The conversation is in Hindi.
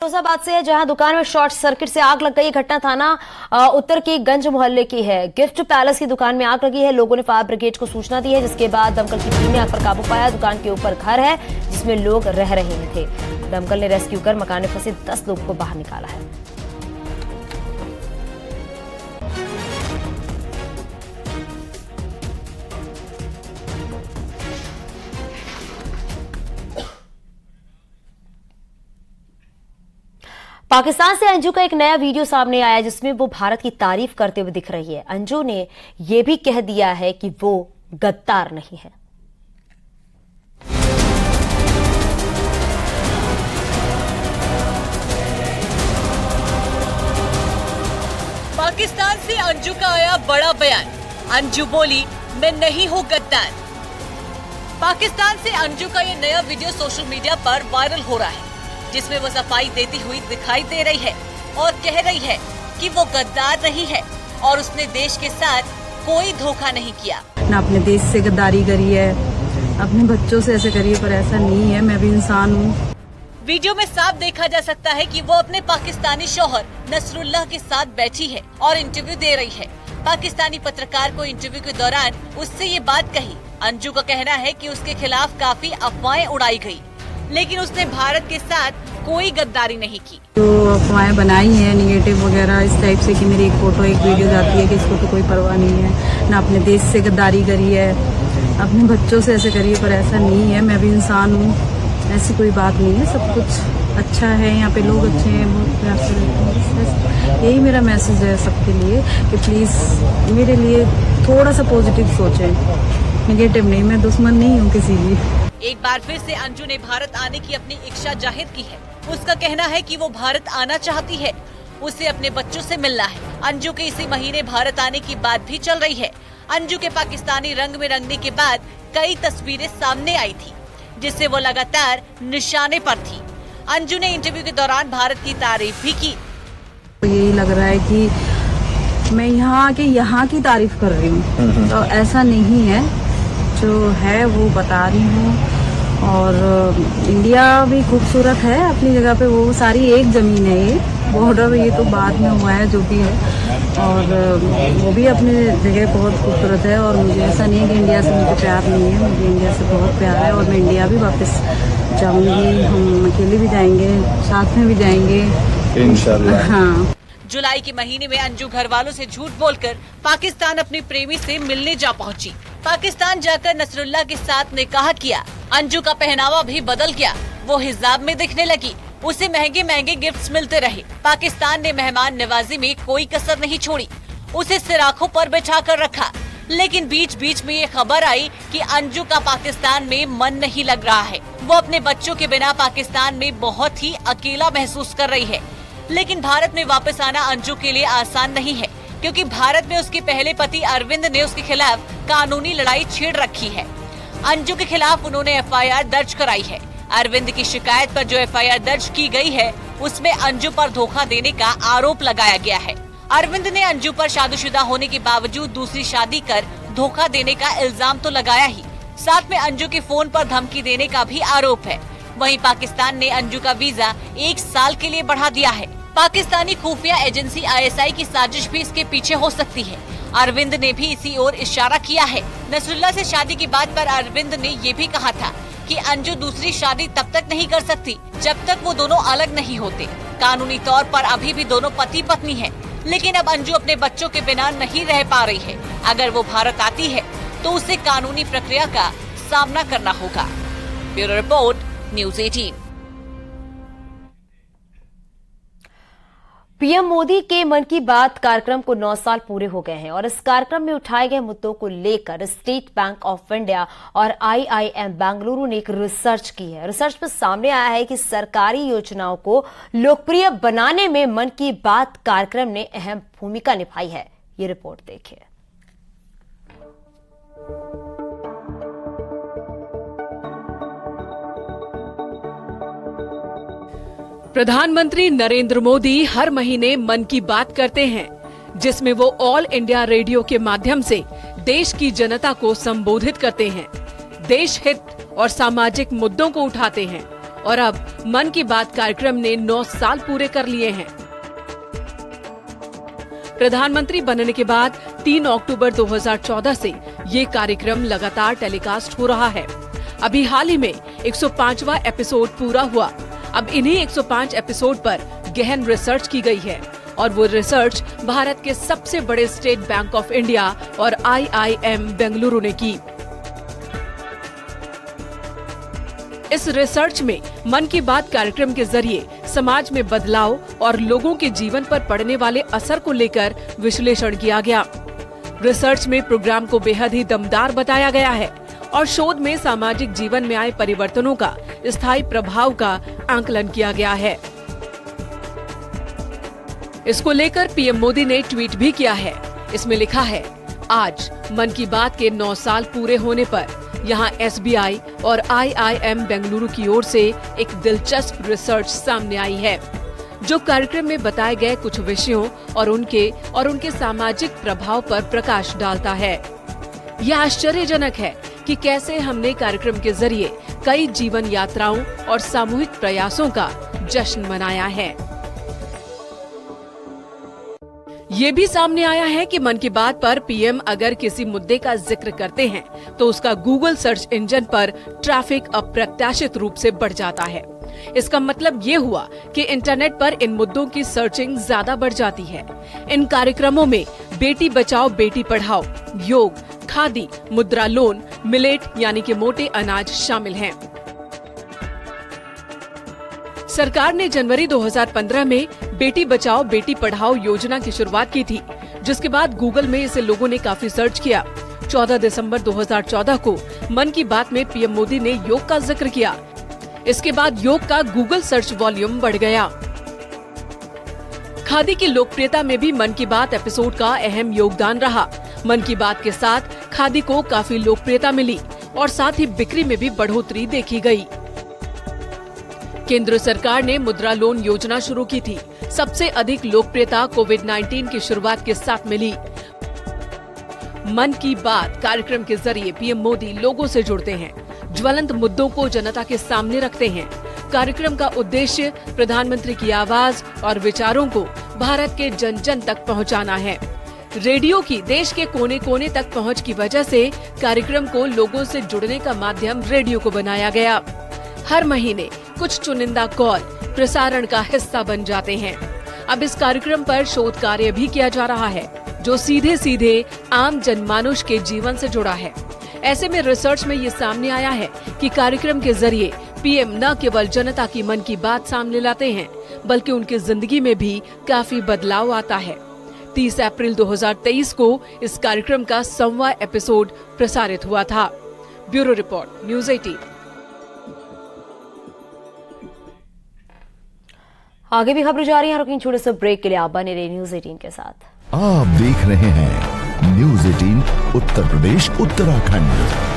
फिरोजाबाद से है, जहां दुकान में शॉर्ट सर्किट से आग लग गई। घटना थाना उत्तर के गंज मोहल्ले की है। गिफ्ट पैलेस की दुकान में आग लगी है। लोगों ने फायर ब्रिगेड को सूचना दी है, जिसके बाद दमकल की टीम ने आग पर काबू पाया। दुकान के ऊपर घर है जिसमें लोग रह रहे थे। दमकल ने रेस्क्यू कर मकान में फंसे 10 लोगों को बाहर निकाला है। पाकिस्तान से अंजू का एक नया वीडियो सामने आया, जिसमें वो भारत की तारीफ करते हुए दिख रही है। अंजू ने यह भी कह दिया है कि वो गद्दार नहीं है। पाकिस्तान से अंजू का आया बड़ा बयान। अंजू बोली, मैं नहीं हूं गद्दार। पाकिस्तान से अंजू का ये नया वीडियो सोशल मीडिया पर वायरल हो रहा है, जिसमें वो सफाई देती हुई दिखाई दे रही है और कह रही है कि वो गद्दार नहीं है और उसने देश के साथ कोई धोखा नहीं किया। ना अपने देश से गद्दारी करी है, अपने बच्चों से ऐसे करी है, पर ऐसा नहीं है। मैं भी इंसान हूँ। वीडियो में साफ देखा जा सकता है कि वो अपने पाकिस्तानी शौहर नसरुल्लाह के साथ बैठी है और इंटरव्यू दे रही है। पाकिस्तानी पत्रकार को इंटरव्यू के दौरान उससे ये बात कही। अंजू का कहना है कि उसके खिलाफ काफी अफवाहें उड़ाई गयी, लेकिन उसने भारत के साथ कोई गद्दारी नहीं की। जो अफवाहें बनाई हैं निगेटिव वगैरह इस टाइप से कि मेरी एक फोटो एक वीडियो जाती है कि इसको तो कोई परवाह नहीं है। ना अपने देश से गद्दारी करी है, अपने बच्चों से ऐसे करी है, पर ऐसा नहीं है। मैं भी इंसान हूँ, ऐसी कोई बात नहीं है। सब कुछ अच्छा है, यहाँ पे लोग अच्छे हैं, बहुत प्यार से रहते हैं। यही मेरा मैसेज है सबके लिए कि प्लीज मेरे लिए थोड़ा सा पॉजिटिव सोचें, निगेटिव नहीं। मैं दुश्मन नहीं हूँ किसी की। एक बार फिर से अंजू ने भारत आने की अपनी इच्छा जाहिर की है। उसका कहना है कि वो भारत आना चाहती है, उसे अपने बच्चों से मिलना है। अंजू के इसी महीने भारत आने की बात भी चल रही है। अंजू के पाकिस्तानी रंग में रंगने के बाद कई तस्वीरें सामने आई थी, जिससे वो लगातार निशाने पर थी। अंजू ने इंटरव्यू के दौरान भारत की तारीफ भी की। यही लग रहा है कि मैं यहाँ की तारीफ कर रही हूँ, तो ऐसा नहीं है। जो है वो बता रही हूँ। और इंडिया भी खूबसूरत है अपनी जगह पे, वो सारी एक जमीन है। ये बॉर्डर ये तो बाद में हुआ है जो भी है, और वो भी अपनी जगह बहुत खूबसूरत है। और मुझे ऐसा नहीं है कि इंडिया से मुझे प्यार नहीं है, मुझे इंडिया से बहुत प्यार है और मैं इंडिया भी वापस जाऊंगी। हम अकेले भी जाएंगे, साथ में भी जाएंगे इंशाल्लाह। हाँ। जुलाई के महीने में अंजू घर वालों से झूठ बोलकर पाकिस्तान अपनी प्रेमी से मिलने जा पहुंची। पाकिस्तान जाकर नसरुल्लाह के साथ निकाह किया। अंजू का पहनावा भी बदल गया, वो हिजाब में दिखने लगी। उसे महंगे महंगे गिफ्ट्स मिलते रहे। पाकिस्तान ने मेहमान नवाजी में कोई कसर नहीं छोड़ी, उसे सिराखों पर बिठा कर रखा। लेकिन बीच बीच में ये खबर आई कि अंजू का पाकिस्तान में मन नहीं लग रहा है। वो अपने बच्चों के बिना पाकिस्तान में बहुत ही अकेला महसूस कर रही है। लेकिन भारत में वापस आना अंजू के लिए आसान नहीं है, क्योंकि भारत में उसके पहले पति अरविंद ने उसके खिलाफ कानूनी लड़ाई छेड़ रखी है। अंजू के खिलाफ उन्होंने एफआईआर दर्ज कराई है। अरविंद की शिकायत पर जो एफआईआर दर्ज की गई है, उसमें अंजू पर धोखा देने का आरोप लगाया गया है। अरविंद ने अंजू पर शादीशुदा होने के बावजूद दूसरी शादी कर धोखा देने का इल्जाम तो लगाया ही, साथ में अंजू के फोन पर धमकी देने का भी आरोप है। वहीं पाकिस्तान ने अंजू का वीजा 1 साल के लिए बढ़ा दिया है। पाकिस्तानी खुफिया एजेंसी ISI की साजिश भी इसके पीछे हो सकती है। अरविंद ने भी इसी ओर इशारा किया है। नसरुल्लाह से शादी की बात पर अरविंद ने ये भी कहा था कि अंजू दूसरी शादी तब तक नहीं कर सकती जब तक वो दोनों अलग नहीं होते। कानूनी तौर पर अभी भी दोनों पति पत्नी हैं, लेकिन अब अंजू अपने बच्चों के बिना नहीं रह पा रही है। अगर वो भारत आती है तो उसे कानूनी प्रक्रिया का सामना करना होगा। Bureau report, news 18। PM Modi के मन की बात कार्यक्रम को 9 साल पूरे हो गए हैं और इस कार्यक्रम में उठाए गए मुद्दों को लेकर स्टेट बैंक ऑफ इंडिया और IIM बेंगलुरु ने एक रिसर्च की है। रिसर्च में सामने आया है कि सरकारी योजनाओं को लोकप्रिय बनाने में मन की बात कार्यक्रम ने अहम भूमिका निभाई है। ये रिपोर्ट देखिए। प्रधानमंत्री नरेंद्र मोदी हर महीने मन की बात करते हैं, जिसमें वो ऑल इंडिया रेडियो के माध्यम से देश की जनता को संबोधित करते हैं, देश हित और सामाजिक मुद्दों को उठाते हैं और अब मन की बात कार्यक्रम ने 9 साल पूरे कर लिए हैं। प्रधानमंत्री बनने के बाद 3 अक्टूबर 2014 से ये कार्यक्रम लगातार टेलीकास्ट हो रहा है। अभी हाल ही में 105वां एपिसोड पूरा हुआ। अब इन्हीं 105 एपिसोड पर गहन रिसर्च की गई है और वो रिसर्च भारत के सबसे बड़े स्टेट बैंक ऑफ इंडिया और IIM बेंगलुरु ने की। इस रिसर्च में मन की बात कार्यक्रम के जरिए समाज में बदलाव और लोगों के जीवन पर पड़ने वाले असर को लेकर विश्लेषण किया गया। रिसर्च में प्रोग्राम को बेहद ही दमदार बताया गया है और शोध में सामाजिक जीवन में आए परिवर्तनों का स्थायी प्रभाव का आकलन किया गया है। इसको लेकर पीएम मोदी ने ट्वीट भी किया है। इसमें लिखा है, आज मन की बात के 9 साल पूरे होने पर यहाँ SBI और IIM बेंगलुरु की ओर से एक दिलचस्प रिसर्च सामने आई है, जो कार्यक्रम में बताए गए कुछ विषयों और उनके सामाजिक प्रभाव पर प्रकाश डालता है। यह आश्चर्यजनक है कि कैसे हमने कार्यक्रम के जरिए कई जीवन यात्राओं और सामूहिक प्रयासों का जश्न मनाया है। ये भी सामने आया है कि मन की बात पर पीएम अगर किसी मुद्दे का जिक्र करते हैं तो उसका गूगल सर्च इंजन पर ट्रैफिक अप्रत्याशित रूप से बढ़ जाता है। इसका मतलब ये हुआ कि इंटरनेट पर इन मुद्दों की सर्चिंग ज्यादा बढ़ जाती है। इन कार्यक्रमों में बेटी बचाओ बेटी पढ़ाओ, योग, खादी, मुद्रा लोन, मिलेट यानी कि मोटे अनाज शामिल हैं। सरकार ने जनवरी 2015 में बेटी बचाओ बेटी पढ़ाओ योजना की शुरुआत की थी, जिसके बाद गूगल में इसे लोगों ने काफी सर्च किया। 14 दिसंबर 2014 को मन की बात में पीएम मोदी ने योग का जिक्र किया। इसके बाद योग का गूगल सर्च वॉल्यूम बढ़ गया। खादी की लोकप्रियता में भी मन की बात एपिसोड का अहम योगदान रहा। मन की बात के साथ खादी को काफी लोकप्रियता मिली और साथ ही बिक्री में भी बढ़ोतरी देखी गई। केंद्र सरकार ने मुद्रा लोन योजना शुरू की थी। सबसे अधिक लोकप्रियता कोविड-19 की शुरुआत के साथ मिली। मन की बात कार्यक्रम के जरिए पीएम मोदी लोगों से जुड़ते हैं, ज्वलंत मुद्दों को जनता के सामने रखते हैं। कार्यक्रम का उद्देश्य प्रधानमंत्री की आवाज और विचारों को भारत के जन जन तक पहुंचाना है। रेडियो की देश के कोने कोने तक पहुंच की वजह से कार्यक्रम को लोगों से जुड़ने का माध्यम रेडियो को बनाया गया। हर महीने कुछ चुनिंदा कॉल प्रसारण का हिस्सा बन जाते हैं। अब इस कार्यक्रम पर शोध कार्य भी किया जा रहा है, जो सीधे सीधे आम जनमानुष के जीवन से जुड़ा है। ऐसे में रिसर्च में ये सामने आया है कि कार्यक्रम के जरिए पीएम न केवल जनता की मन की बात सामने लाते हैं, बल्कि उनकी जिंदगी में भी काफी बदलाव आता है। 30 अप्रैल 2023 को इस कार्यक्रम का 100वां एपिसोड प्रसारित हुआ था। Bureau report, news 18। आगे भी खबरें जारी हैं, लेकिन छोटे से ब्रेक के लिए आप बने रहे न्यूज़ 18 के साथ। आप देख रहे हैं न्यूज़ 18 उत्तर प्रदेश उत्तराखंड।